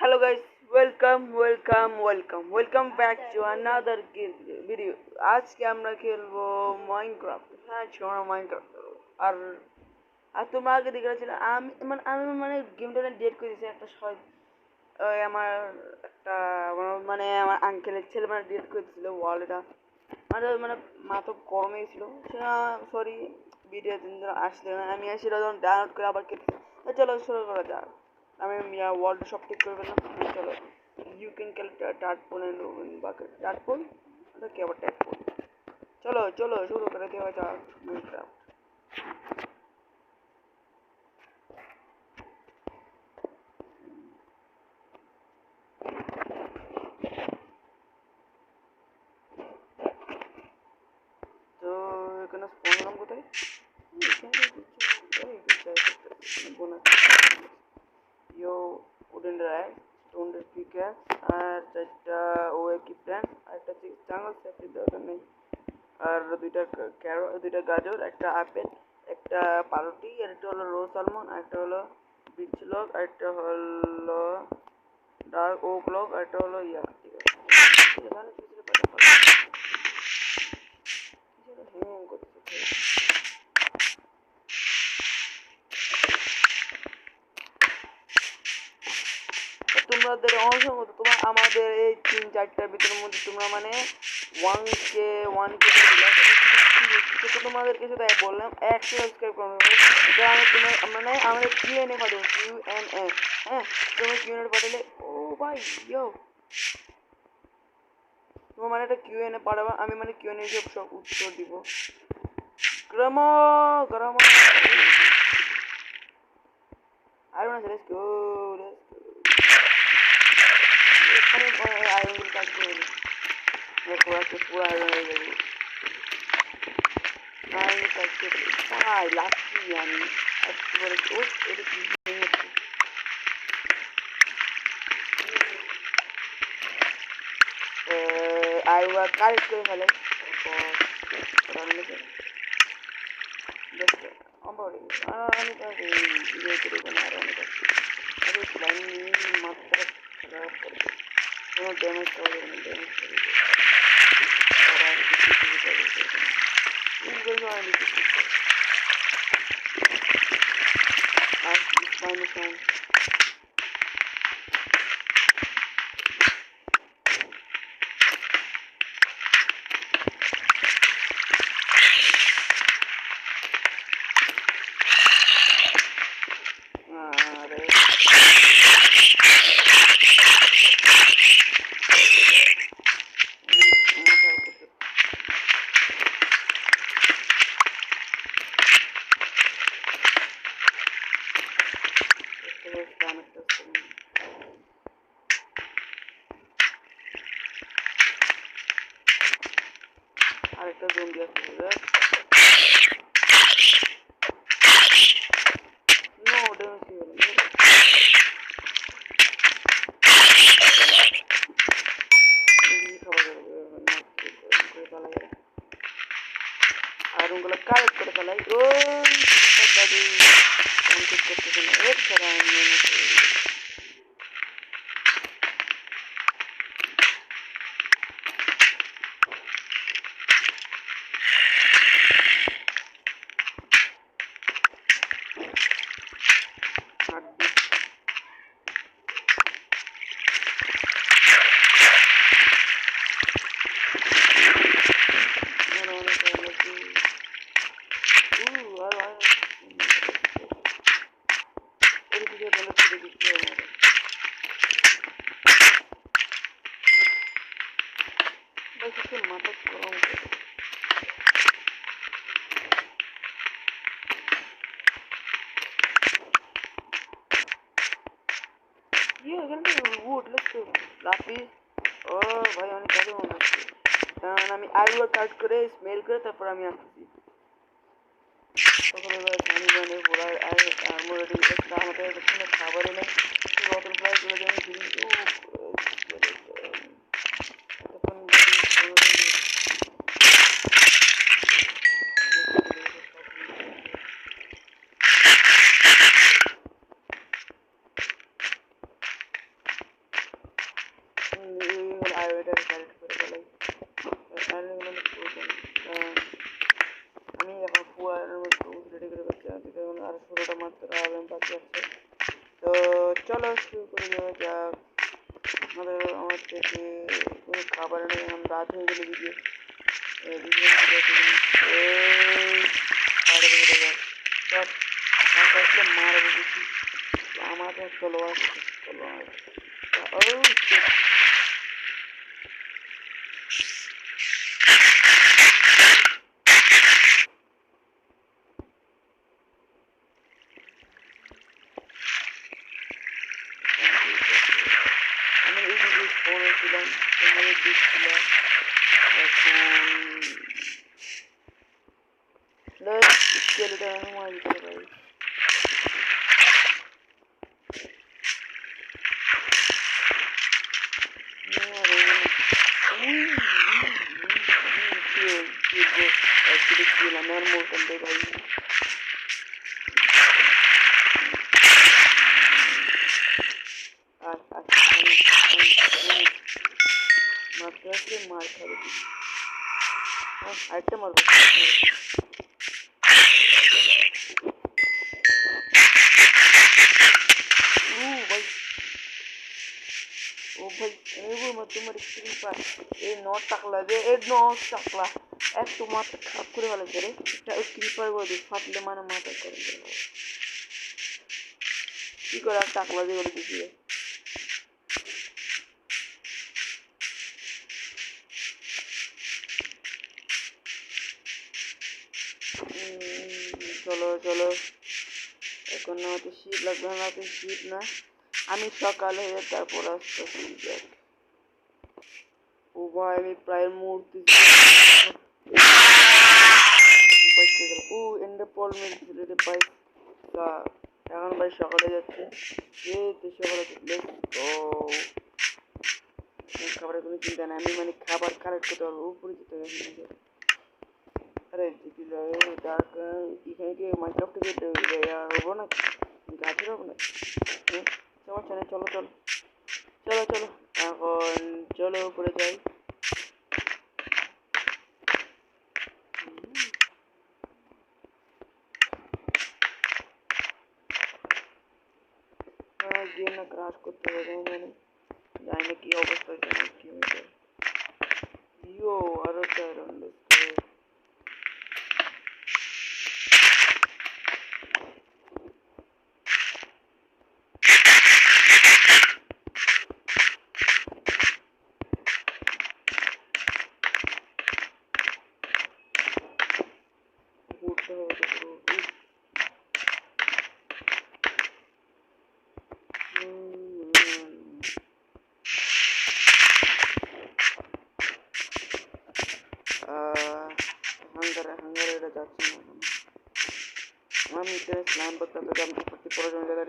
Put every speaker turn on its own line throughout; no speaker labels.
Hello guys, welcome back to another video. আজকে আমরা খেলবো মাইনক্রাফট। হ্যাঁ, আমরা মাইনক্রাফট খেলবো। আর আর তোমরা আগে দেখেছিলে আমি গেমটা ডেট করে দিয়েছি একটা আমার একটা আমার আঙ্কেলের ছেলে ডেট করে দিয়েছিল ওয়ার্ল্ডটা মানে মাথা গরম হয়েছিল। সেটা সরি ভিডিও দিন আসলে না, আমি সেটা যখন ডাউনলোড করে আবার কেটেছি। চলো শুরু করা যাক। আমি ওয়ার্ল্ড সব ঠিক করে ফেললাম। চলো you can collect টার্টপোল and bucket টার্টপোল ওটা কি আবার টার্টপোল। চলো চলো শুরু করে দেওয়া যাক মাইনক্রাফট। তো এখানে স্পন নাম কোথায়? ইয়ো উডেন রাইস স্টোন পিক্যাক্স আর চারটা ওয়েকি প্ল্যান্ট আর একটা জাঙ্গল সেফটি দরকার নেই। আর দুইটা গাজর, একটা আপেল, একটা পাউরুটি, আর একটা হলো রোজ আলমন্ড, আর একটা হলো বিট লগ, আর একটা হলো ডার্ক ওক লগ, আর একটা হলো ঠিক আছে। তোমাদের অসংখ্য তোমার আমাদের এই 3-4টার ভিতরের মধ্যে তোমরা ওয়ান কে তোমাদেরকে শুধু বললাম 100 সাবস্ক্রাইব করো। এটা আমি আমাদের কিউএনএ পাঠাবো কিউএনএ। হ্যাঁ, তুমি কিউএনএ পাঠালে ও ভাই ইয়ো তোমার একটা কিউএনএ পাঠাবো, আমি কিউএনএ সব উত্তর দিব। গ্রাম গ্রাম I don't know, let's go. Iron will catch me. Pura iron হয়ে যাবে। Iron will catch me. Lusty আমি আজকে বলে ও এটা কি হচ্ছে? Iron will কালেক্ট করে ফেলে। আমি তো ভিডিও করে কোনো আর অনেক আছে। আরে স্লাইম মাত্রা খারাপ করে কোনো ড্যামেজ করে না, ড্যামেজ করে ওরা কিছু কিছু করে ইনগুলো আমি কিছু আর স্লাইম সাউন্ড আরেকটা জম্বি আছে নো ড্যামেজ আর ওগুলো কালেক্ট করে ফেলাই। ওই দাদু কমপ্লিট করতেছে না এর ছাড়া মাথা গরম করে ভাই অনেক কাজে মনে হচ্ছে, কারণ আমি আলু কাট করে স্মেল করে তারপর আমি আসতেছি। তখন এবার পানি জানে ঘোরার আর আমাদের কোনো খাবারও নেই। বটল ফ্লাইগুলো যেমন তখন এটা কালেক্ট করে ফেলাই। আমি এখন ফুয়ারের মতো রেডি করে করছি, আর 16টা মাত্র বাকি আছে। তো চলো শুরু করে দেওয়া যাক। আমার থেকে কোনো খাবার নেই, এখন রাত হয়ে গেলে দিকে মারবো কিছু আমাদের তলোয়ার আমি এইদিকে ফোন হয়েছিলাম, তোমাদের দিচ্ছিলাম এখন স্কেলটা মার দিতে পারি। नॉर्मल कर दे भाई। मार खा आइटम मार भाई। ओ भाई एगो मत तुम्हारी कृपा ए नॉट टाकला दे ए नॉट टाकला এক তো মাথা খারাপ করে ফেলেছে রে। ক্রিপার বলে ফাটলে মানে মাথা করে কি করে আর টাকলা দিয়ে বলে দিচ্ছি। চলো চলো এখন আমাকে শীত লাগবে না, শীত না আমি সকাল হয়ে তারপর আসতেছি। ও ভাই আমি প্রায় মূর্তি ও এন্ডার পল মেরেছিল রে ভাই। এখন ভাই সকালে যাচ্ছে সকালে খাবারের কোনো চিন্তা নেই, আমি মানে খাবার কালেক্ট করতে পারবো পরিচিত হয়ে। अरे डार्क এখানে কি মাইনক্রাফট থেকে হবো না গাছের হবো না সমস্যা নেই। চলো চলো চলো চলো এখন চলো উপরে যাই। গিয়ে না ক্রাশ করতে হবে মানে জানি না কি অবস্থা হয়েছে কি হয়েছে। ইয়ো আরো চাইরন হাঙ্গার এটা যাচ্ছে না। আমি স্লাইম করতে হবে, আমি প্রতি প্রয়োজন জায়গায়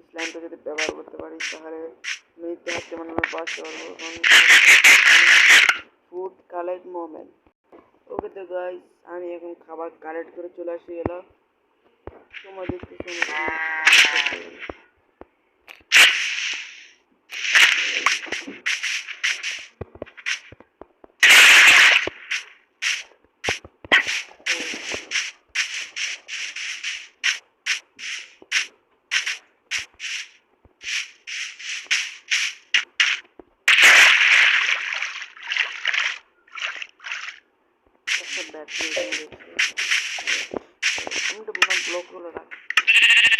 স্লাইমটা যদি ব্যবহার করতে পারি তাহলে মিনিট হাতে মানে আমি বাঁচতে পারবো। Food collect moment. ওকে তো গাইস আমি এখন খাবার কালেক্ট করে চলে আসি গেলাম। তোমার দেখতে আমি তো ব্লক করে রাখি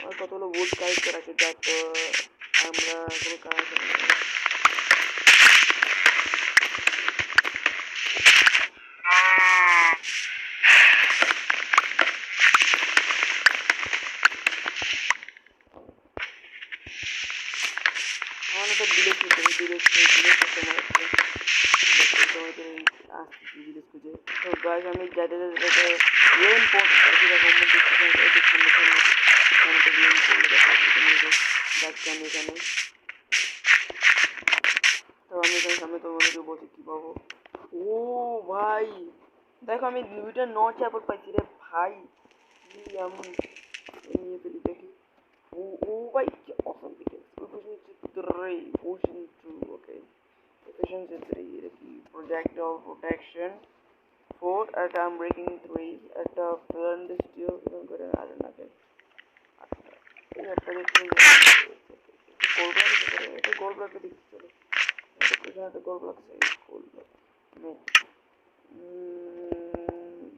আমার কতগুলো বুট কালেক্ট করে রাখি যাতে আমরা কোনো কাজ আমার তো বিলেজ করতে বিলেজ তোমার বিলেজ খুঁজে। তো গাছ আমি যাতে যাতে রেন পোর্ট পাখি রকম যাচ্ছি আমি এখানে। তো আমি এখানে সামনে তোমাদেরকে বলছি কী পাবো। ও ভাই দেখো আমি দুইটা নচ অ্যাপল পাইছি রে ভাই। আমি নিয়ে ফেলি দেখি। ও ও ভাই কি অসম দিকে ওকে efficiency 3, এটা কি projectile protection 4, একটা arm breaking 3, একটা fluent steel করে আর না কেন এই একটা দেখতে গোল ব্লক এটা গোল ব্লক দেখতে চলো এটা গোল ব্লক গোল ব্লক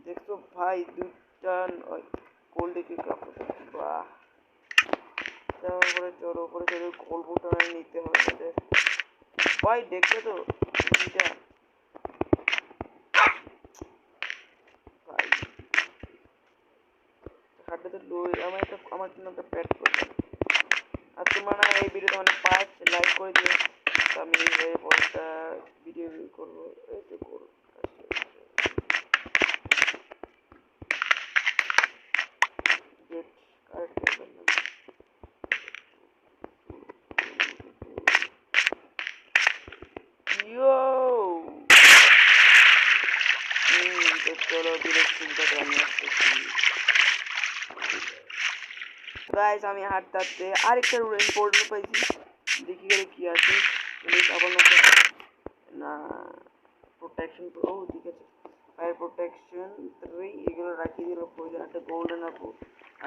দেখছো ভাই দুইটা গোল দেখি কাপড় বাহ তারপরে চলো উপরে চলো গোল বোটার নিতে হবে আমাদের ভাই দেখলে তো দুইটা ভাই হাঁটতে তো আমার জন্য একটা প্যাড করবে আর তোমরা না এই ভিডিওতে মানে 5 লাইক করে দিও তো আমি এই পরেরটা ভিডিও করবো এই তো করবো গেট কারেক্ট করলাম ইয়ো তো চলো ডিরেকশনটা আমি আসতেছি গাইস আমি হাঁটতে হাঁটতে আরেকটা ইম্পর্টেন্ট পাইছি দেখি গেলে কি আছে আবার না প্রোটেকশন ও ঠিক আছে ফায়ার প্রোটেকশন 3 এগুলো রাখি দিল প্রয়োজন একটা গোল্ডেন আপু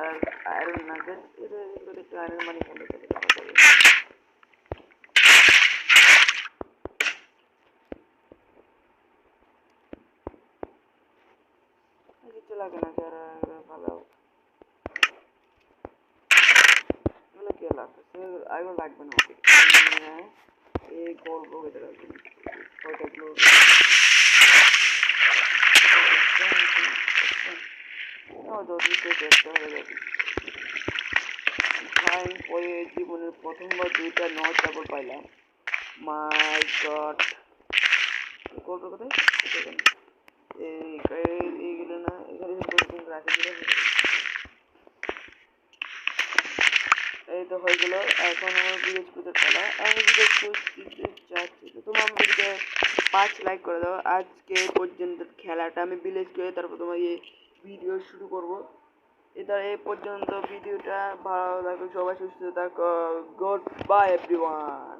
আর আয়রন নাগেট এগুলো দেখতে আয়রন মানি বলে কিছু লাগে না যারা ভালো এগুলো কে লাগবে এগুলো লাগবে না এই গোল্ড এটা লাগবে কয়টা গ্লোব জীবনের প্রথমবার 2টা নট ডাবল পাইলাম মাই গড করবো কোথায় এইগুলো না এখানে রাখে দিলে এই তো হয়ে গেল এখন আমার ভিলেজ কুইজের পালা আমি ভিলেজ কুইজ চাচ্ছি তো তোমার ভিডিওতে 5 লাইক করে দাও আজকে পর্যন্ত খেলাটা আমি ভিলেজ করে তারপর তোমার এই ভিডিও শুরু করব এটা এই পর্যন্ত ভিডিওটা ভালো লাগবে সবাই সুস্থ থাকো গুড বাই এভরিওয়ান